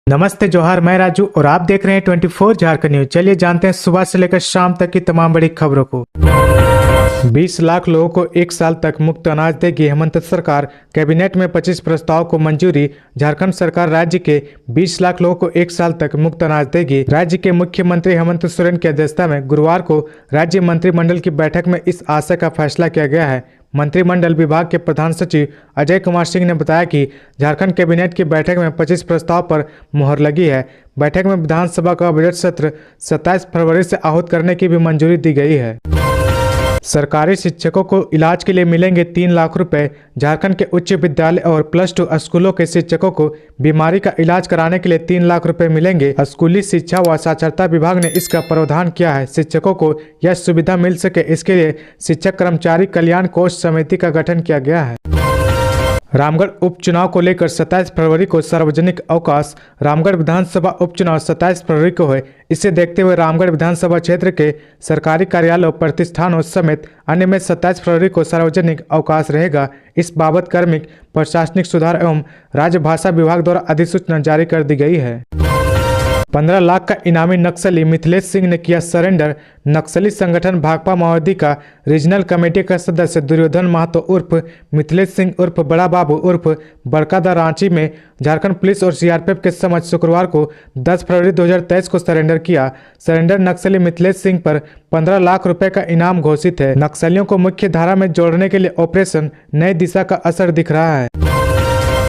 नमस्ते जोहार, मैं राजू और आप देख रहे हैं 24 झारखंड न्यूज। चलिए जानते हैं सुबह से लेकर शाम तक की तमाम बड़ी खबरों को। 20 लाख लोगों को 1 साल तक मुफ्त अनाज देगी हेमंत सरकार। कैबिनेट में 25 प्रस्ताव को मंजूरी। झारखंड सरकार राज्य के 20 लाख लोगों को 1 साल तक मुफ्त अनाज देगी। राज्य के मुख्यमंत्री हेमंत सोरेन की अध्यक्षता में गुरुवार को राज्य मंत्रिमंडल की बैठक में इस आशय का फैसला किया गया है। मंत्रिमंडल विभाग के प्रधान सचिव अजय कुमार सिंह ने बताया कि झारखंड कैबिनेट की बैठक में 25 प्रस्ताव पर मुहर लगी है। बैठक में विधानसभा का बजट सत्र 27 फरवरी से आहूत करने की भी मंजूरी दी गई है। सरकारी शिक्षकों को इलाज के लिए मिलेंगे 3 लाख रुपए। झारखंड के उच्च विद्यालय और +2 स्कूलों के शिक्षकों को बीमारी का इलाज कराने के लिए 3 लाख रुपए मिलेंगे। स्कूली शिक्षा व साक्षरता विभाग ने इसका प्रावधान किया है। शिक्षकों को यह सुविधा मिल सके, इसके लिए शिक्षक कर्मचारी कल्याण कोष समिति का गठन किया गया है। रामगढ़ उपचुनाव को लेकर 27 फरवरी को सार्वजनिक अवकाश। रामगढ़ विधानसभा उपचुनाव 27 फरवरी को है। इसे देखते हुए रामगढ़ विधानसभा क्षेत्र के सरकारी कार्यालयों, प्रतिष्ठानों समेत अन्य में 27 फरवरी को सार्वजनिक अवकाश रहेगा। इस बाबत कार्मिक प्रशासनिक सुधार एवं राजभाषा विभाग द्वारा अधिसूचना जारी कर दी गई है। 15 लाख का इनामी नक्सली मिथिलेश सिंह ने किया सरेंडर। नक्सली संगठन भाकपा माओवादी का रीजनल कमेटी का सदस्य दुर्योधन महतो उर्फ मिथिलेश सिंह उर्फ बड़ा बाबू उर्फ बरकादा रांची में झारखंड पुलिस और सीआरपीएफ के समक्ष शुक्रवार को 10 फरवरी 2023 को सरेंडर किया। सरेंडर नक्सली मिथिलेश सिंह पर 15 लाख रुपए का इनाम घोषित है। नक्सलियों को मुख्य धारा में जोड़ने के लिए ऑपरेशन नई दिशा का असर दिख रहा है।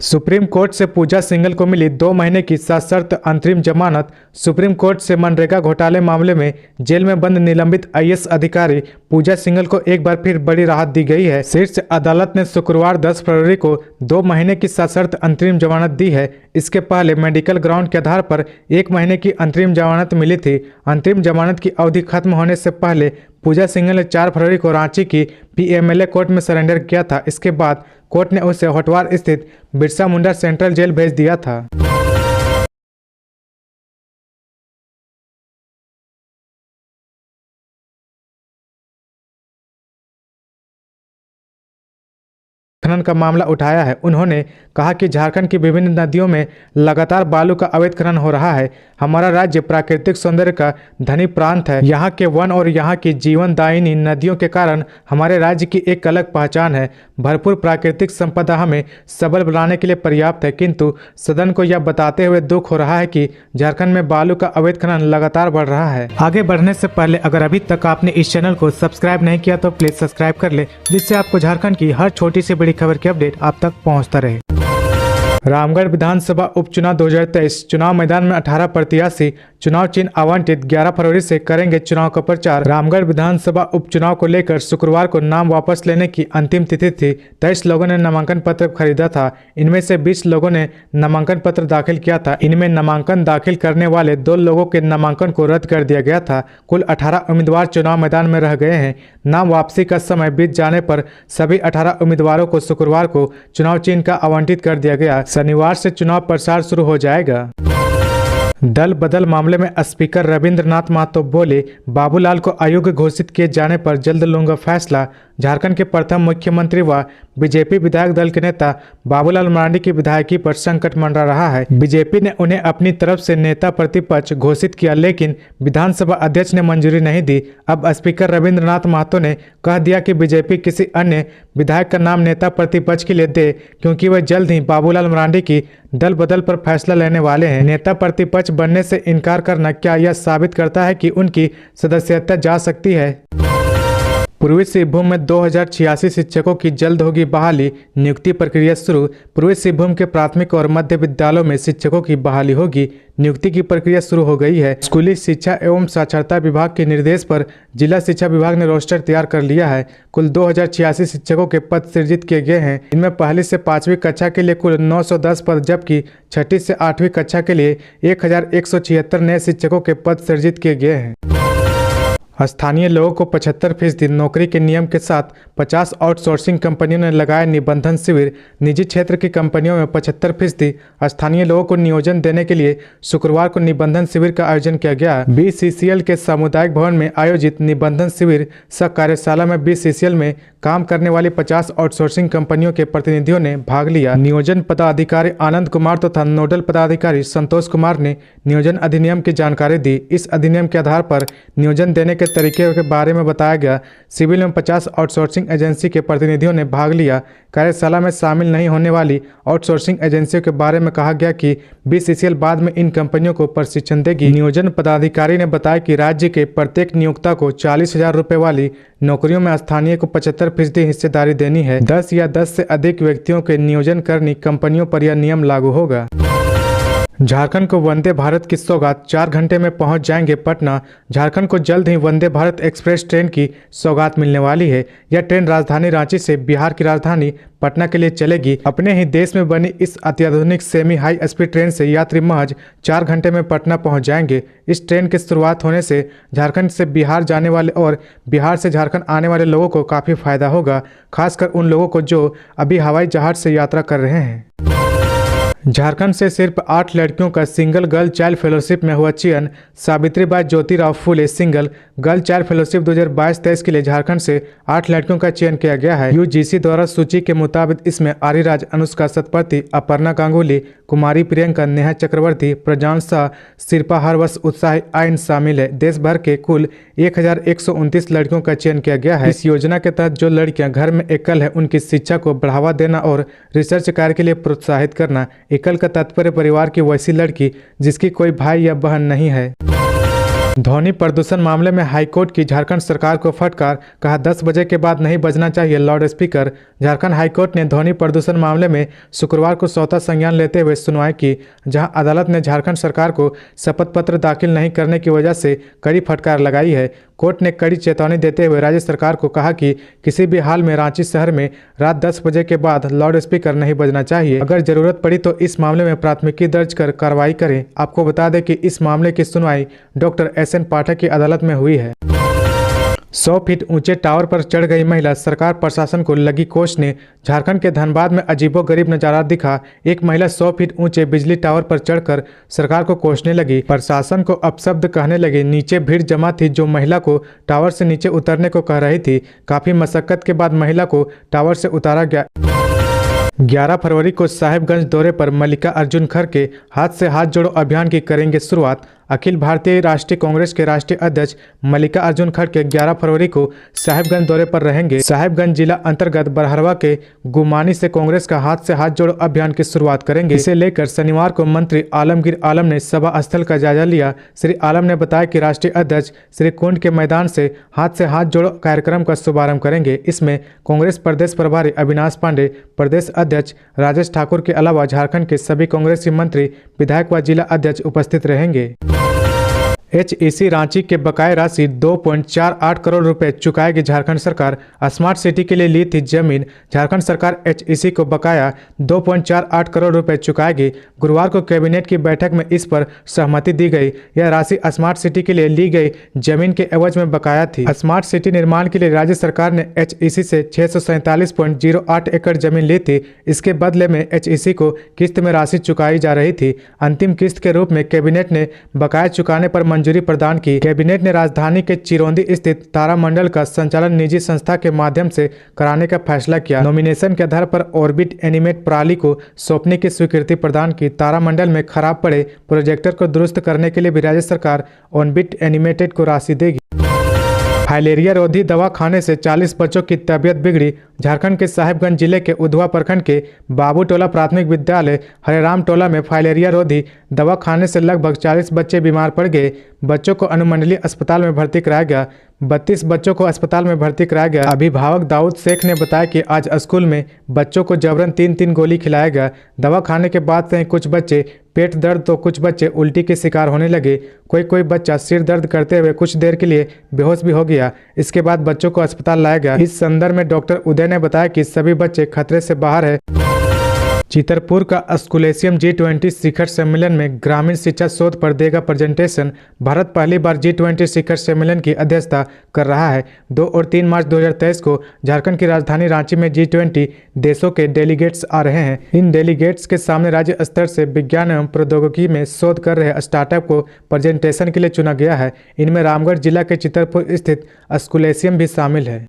सुप्रीम कोर्ट से पूजा सिंघल को मिली 2 महीने की सशर्त अंतरिम जमानत। सुप्रीम कोर्ट से मनरेगा घोटाले मामले में जेल में बंद निलंबित आईएएस अधिकारी पूजा सिंघल को एक बार फिर बड़ी राहत दी गई है। शीर्ष अदालत ने शुक्रवार 10 फरवरी को 2 महीने की सशर्त अंतरिम जमानत दी है। इसके पहले मेडिकल ग्राउंड के आधार पर 1 महीने की अंतरिम जमानत मिली थी। अंतरिम जमानत की अवधि खत्म होने से पहले पूजा सिंघल ने 4 फरवरी को रांची की पीएमएलए कोर्ट में सरेंडर किया था। इसके बाद कोर्ट ने उसे होटवार स्थित बिरसा मुंडा सेंट्रल जेल भेज दिया था। खनन का मामला उठाया है। उन्होंने कहा कि झारखंड की विभिन्न नदियों में लगातार बालू का अवैध खनन हो रहा है। हमारा राज्य प्राकृतिक सौंदर्य का धनी प्रांत है। यहाँ के वन और यहाँ की जीवनदायिनी नदियों के कारण हमारे राज्य की एक अलग पहचान है। भरपूर प्राकृतिक संपदा हमें सबल बनाने के लिए पर्याप्त है, किंतु सदन को यह बताते हुए दुख हो रहा है कि झारखंड में बालू का अवैध खनन लगातार बढ़ रहा है। आगे बढ़ने से पहले अगर अभी तक आपने इस चैनल को सब्सक्राइब नहीं किया तो प्लीज सब्सक्राइब कर ले, जिससे आपको झारखंड की हर छोटी से बड़ी खबर की अपडेट आप तक पहुंचता रहे। रामगढ़ विधानसभा उपचुनाव 2023 चुनाव मैदान में 18 प्रत्याशी। चुनाव चिन्ह आवंटित। 11 फरवरी से करेंगे चुनाव का प्रचार। रामगढ़ विधानसभा उपचुनाव को लेकर शुक्रवार को नाम वापस लेने की अंतिम तिथि थी। 23 लोगों ने नामांकन पत्र खरीदा था। इनमें से 20 लोगों ने नामांकन पत्र दाखिल किया था। इनमें नामांकन दाखिल करने वाले 2 लोगों के नामांकन को रद्द कर दिया गया था। कुल 18 उम्मीदवार चुनाव मैदान में रह गए हैं। नाम वापसी का समय बीत जाने पर सभी 18 उम्मीदवारों को शुक्रवार को चुनाव चिन्ह का आवंटित कर दिया गया। शनिवार से चुनाव प्रचार शुरू हो जाएगा। दल बदल मामले में स्पीकर रविंद्रनाथ महतो बोले, बाबूलाल को अयोग्य घोषित किए जाने पर जल्द लूंगा फैसला। झारखंड के प्रथम मुख्यमंत्री व बीजेपी विधायक दल के नेता बाबूलाल मरांडी की विधायकी पर संकट मंडरा रहा है। बीजेपी ने उन्हें अपनी तरफ से नेता प्रतिपक्ष घोषित किया, लेकिन विधानसभा अध्यक्ष ने मंजूरी नहीं दी। अब स्पीकर रविंद्रनाथ महतो ने कह दिया कि बीजेपी किसी अन्य विधायक का नाम नेता प्रतिपक्ष के लिए दे, क्योंकि वह जल्द ही बाबूलाल मरांडी की दल बदल पर फैसला लेने वाले हैं। नेता प्रतिपक्ष बनने से इनकार करना क्या यह साबित करता है कि उनकी सदस्यता जा सकती है? पूर्वी सिंहभूम में 2086 शिक्षकों की जल्द होगी बहाली। नियुक्ति प्रक्रिया शुरू। पूर्वी सिंहभूम के प्राथमिक और मध्य विद्यालयों में शिक्षकों की बहाली होगी। नियुक्ति की प्रक्रिया शुरू हो गई है। स्कूली शिक्षा एवं साक्षरता विभाग के निर्देश पर जिला शिक्षा विभाग ने रोस्टर तैयार कर लिया है। कुल 2086 शिक्षकों के पद सृजित किए गए हैं। इनमें पहली से 5वीं कक्षा के लिए कुल 910 पद, जबकि 6ठी से 8वीं कक्षा के लिए 1176 नए शिक्षकों के पद सृजित किए गए हैं। स्थानीय लोगों को 75% नौकरी के नियम के साथ 50 आउटसोर्सिंग कंपनियों ने लगाए निबंधन शिविर। निजी क्षेत्र की कंपनियों में 75% स्थानीय लोगों को नियोजन देने के लिए शुक्रवार को निबंधन शिविर का आयोजन किया गया। बीसीसीएल के सामुदायिक भवन में आयोजित निबंधन शिविर सह कार्यशाला में बीसीसीएल में काम करने वाली 50 आउटसोर्सिंग कंपनियों के प्रतिनिधियों ने भाग लिया। नियोजन पदाधिकारी आनंद कुमार तथा नोडल पदाधिकारी संतोष कुमार ने नियोजन अधिनियम की जानकारी दी। इस अधिनियम के आधार पर नियोजन देने के तरीके के बारे में बताया गया। शिविर में 50 आउटसोर्सिंग एजेंसी के प्रतिनिधियों ने भाग लिया। कार्यशाला में शामिल नहीं होने वाली आउटसोर्सिंग एजेंसियों के बारे में कहा गया कि बीसीसीएल बाद में इन कंपनियों को प्रशिक्षण देगी। नियोजन पदाधिकारी ने बताया कि राज्य के प्रत्येक नियोक्ता को 40,000 रुपये वाली नौकरियों में स्थानीय को 75% हिस्सेदारी देनी है। 10 या 10 से अधिक व्यक्तियों के नियोजन करनी कंपनियों पर यह नियम लागू होगा। झारखंड को वंदे भारत की सौगात, 4 घंटे में पहुंच जाएंगे पटना। झारखंड को जल्द ही वंदे भारत एक्सप्रेस ट्रेन की सौगात मिलने वाली है। यह ट्रेन राजधानी रांची से बिहार की राजधानी पटना के लिए चलेगी। अपने ही देश में बनी इस अत्याधुनिक सेमी हाई स्पीड ट्रेन से यात्री महज 4 घंटे में पटना पहुंच जाएंगे। इस ट्रेन की शुरुआत होने से झारखंड से बिहार जाने वाले और बिहार से झारखंड आने वाले लोगों को काफ़ी फायदा होगा, खासकर उन लोगों को जो अभी हवाई जहाज से यात्रा कर रहे हैं। झारखंड से सिर्फ 8 लड़कियों का सिंगल गर्ल चाइल्ड फेलोशिप में हुआ चयन। Savitribai Jyotirao Phule single girl child fellowship 2022-23 के लिए झारखंड से 8 लड़कियों का चयन किया गया है। यूजीसी द्वारा सूची के मुताबिक इसमें आर्यराज, अनुष्का सतपथी, अपर्णा गांगुली, कुमारी प्रियंका, नेहा चक्रवर्ती, प्रजान शाह, शिल्पा हरवश, उत्साही आइन शामिल है। देश भर के कुल 1129 लड़कियों का चयन किया गया है। इस योजना के तहत जो लड़कियां घर में एकल है उनकी शिक्षा को बढ़ावा देना और रिसर्च कार्य के लिए प्रोत्साहित करना। एकल का तात्पर्य परिवार की वैसी लड़की जिसकी कोई भाई या बहन नहीं है। ध्वनि प्रदूषण मामले में हाईकोर्ट की झारखंड सरकार को फटकार, कहा 10 बजे के बाद नहीं बजना चाहिए लाउड स्पीकर। झारखंड हाईकोर्ट ने ध्वनि प्रदूषण मामले में शुक्रवार को स्वतः संज्ञान लेते हुए सुनवाई की, जहां अदालत ने झारखंड सरकार को शपथ पत्र दाखिल नहीं करने की वजह से कड़ी फटकार लगाई है। कोर्ट ने कड़ी चेतावनी देते हुए राज्य सरकार को कहा कि किसी भी हाल में रांची शहर में रात 10 बजे के बाद लाउड स्पीकर नहीं बजना चाहिए। अगर जरूरत पड़ी तो इस मामले में प्राथमिकी दर्ज कर कार्रवाई करें। आपको बता दें कि इस मामले की सुनवाई डॉक्टर SN पाठक की अदालत में हुई है। 100 फीट ऊंचे टावर पर चढ़ गई महिला, सरकार प्रशासन को लगी कोसने। झारखंड के धनबाद में अजीबोगरीब नजारा दिखा। एक महिला 100 फीट ऊंचे बिजली टावर पर चढ़कर सरकार को कोसने लगी। प्रशासन को अपशब्द कहने लगी। नीचे भीड़ जमा थी जो महिला को टावर से नीचे उतरने को कह रही थी। काफी मशक्कत के बाद महिला को टावर से उतारा गया। 11 फरवरी को साहिबगंज दौरे पर मल्लिकार्जुन खड़गे हाथ से हाथ जोड़ो अभियान की करेंगे शुरुआत। अखिल भारतीय राष्ट्रीय कांग्रेस के राष्ट्रीय अध्यक्ष मल्लिकार्जुन खड़गे 11 फरवरी को साहिबगंज दौरे पर रहेंगे। साहिबगंज जिला अंतर्गत बरहरवा के गुमानी से कांग्रेस का हाथ से हाथ जोड़ो अभियान की शुरुआत करेंगे। इसे लेकर शनिवार को मंत्री आलमगीर आलम ने सभा स्थल का जायजा लिया। श्री आलम ने बताया कि राष्ट्रीय अध्यक्ष श्री कुंड के मैदान से हाथ जोड़ो कार्यक्रम का शुभारंभ करेंगे। इसमें कांग्रेस प्रदेश प्रभारी अविनाश पांडे, प्रदेश अध्यक्ष राजेश ठाकुर के अलावा झारखंड के सभी कांग्रेसी मंत्री, विधायक व जिला अध्यक्ष उपस्थित रहेंगे। HEC रांची के बकाया राशि 2.48 करोड़ रुपए चुकाएगी झारखंड सरकार। स्मार्ट सिटी के लिए ली थी जमीन। झारखंड सरकार HEC को बकाया 2.48 करोड़ रुपए चुकाएगी। गुरुवार को कैबिनेट की बैठक में इस पर सहमति दी गई। यह राशि स्मार्ट सिटी के लिए ली गई जमीन के एवज में बकाया थी। स्मार्ट सिटी निर्माण के लिए राज्य सरकार ने HEC से 647.08 एकड़ जमीन ली थी। इसके बदले में HEC को किस्त में राशि चुकाई जा रही थी। अंतिम किस्त के रूप में कैबिनेट ने बकाया चुकाने पर मंजूरी प्रदान की। कैबिनेट ने राजधानी के चिरौंदी स्थित तारामंडल का संचालन निजी संस्था के माध्यम से कराने का फैसला किया। नॉमिनेशन के आधार पर ऑर्बिट एनिमेट प्रणाली को सौंपने की स्वीकृति प्रदान की। तारामंडल में खराब पड़े प्रोजेक्टर को दुरुस्त करने के लिए भी राज्य सरकार ऑर्बिट एनिमेटेड को राशि देगी। फाइलेरिया रोधी दवा खाने से 40 बच्चों की तबीयत बिगड़ी। झारखंड के साहिबगंज जिले के उधवा प्रखंड के बाबूटोला प्राथमिक विद्यालय हरेराम टोला में फाइलेरिया रोधी दवा खाने से लगभग 40 बच्चे बीमार पड़ गए। बच्चों को अनुमंडलीय अस्पताल में भर्ती कराया गया। 32 बच्चों को अस्पताल में भर्ती कराया गया। अभिभावक दाऊद शेख ने बताया कि आज स्कूल में बच्चों को जबरन 3-3 गोली खिलाया गया। दवा खाने के बाद से ही कुछ बच्चे पेट दर्द तो कुछ बच्चे उल्टी के शिकार होने लगे। कोई बच्चा सिर दर्द करते हुए कुछ देर के लिए बेहोश भी हो गया। इसके बाद बच्चों को अस्पताल लाया गया। इस संदर्भ में डॉक्टर उदय ने बताया कि सभी बच्चे खतरे से बाहर है। चितरपुर का स्कूलेशियम G20 शिखर सम्मेलन में ग्रामीण शिक्षा शोध पर देगा प्रेजेंटेशन। भारत पहली बार G20 शिखर सम्मेलन की अध्यक्षता कर रहा है। 2 और 3 मार्च 2023 को झारखंड की राजधानी रांची में G20 देशों के डेलीगेट्स आ रहे हैं। इन डेलीगेट्स के सामने राज्य स्तर से विज्ञान एवं प्रौद्योगिकी में शोध कर रहे स्टार्टअप को प्रेजेंटेशन के लिए चुना गया है। इनमें रामगढ़ जिला के चितरपुर स्थित स्कूलेशियम भी शामिल है।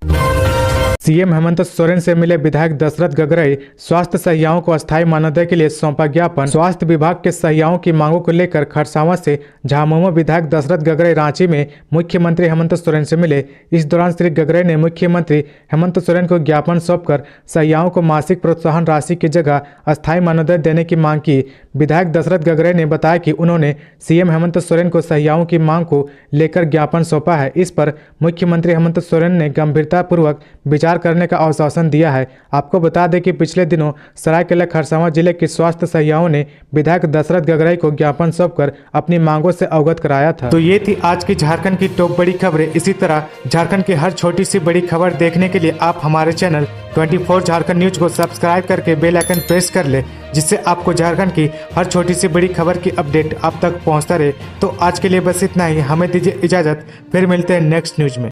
सीएम हेमंत सोरेन से मिले विधायक दशरथ गगरई। स्वास्थ्य सहियाओं को अस्थायी मानदेय के लिए सौंपा ज्ञापन। स्वास्थ्य विभाग के सहियाओं की मांगों को लेकर खरसावां से झामुमो विधायक दशरथ गगरई रांची में मुख्यमंत्री हेमंत सोरेन से मिले। इस दौरान श्री गगरई ने मुख्यमंत्री हेमंत सोरेन को ज्ञापन सौंपकर सहियाओं को मासिक प्रोत्साहन राशि की जगह अस्थायी मानदेय देने की मांग की। विधायक दशरथ गगरई ने बताया कि उन्होंने सीएम हेमंत सोरेन को सहियाओं की मांग को लेकर ज्ञापन सौंपा है। इस पर मुख्यमंत्री हेमंत सोरेन ने गंभीरतापूर्वक विचार करने का आश्वासन दिया है। आपको बता दें कि पिछले दिनों सरायकेला खरसावां जिले के स्वास्थ्य सहियाओं ने विधायक दशरथ गगरई को ज्ञापन सौंपकर अपनी मांगों से अवगत कराया था। तो ये थी आज की झारखंड की टॉप बड़ी खबरें। इसी तरह झारखंड की हर छोटी सी बड़ी खबर देखने के लिए आप हमारे चैनल 24 झारखंड न्यूज को सब्सक्राइब करके बेल आइकन प्रेस कर ले, जिससे आपको झारखंड की हर छोटी सी बड़ी खबर की अपडेट आप तक पहुंचता रहे। तो आज के लिए बस इतना ही। हमें दीजिए इजाजत, फिर मिलते हैं नेक्स्ट न्यूज में।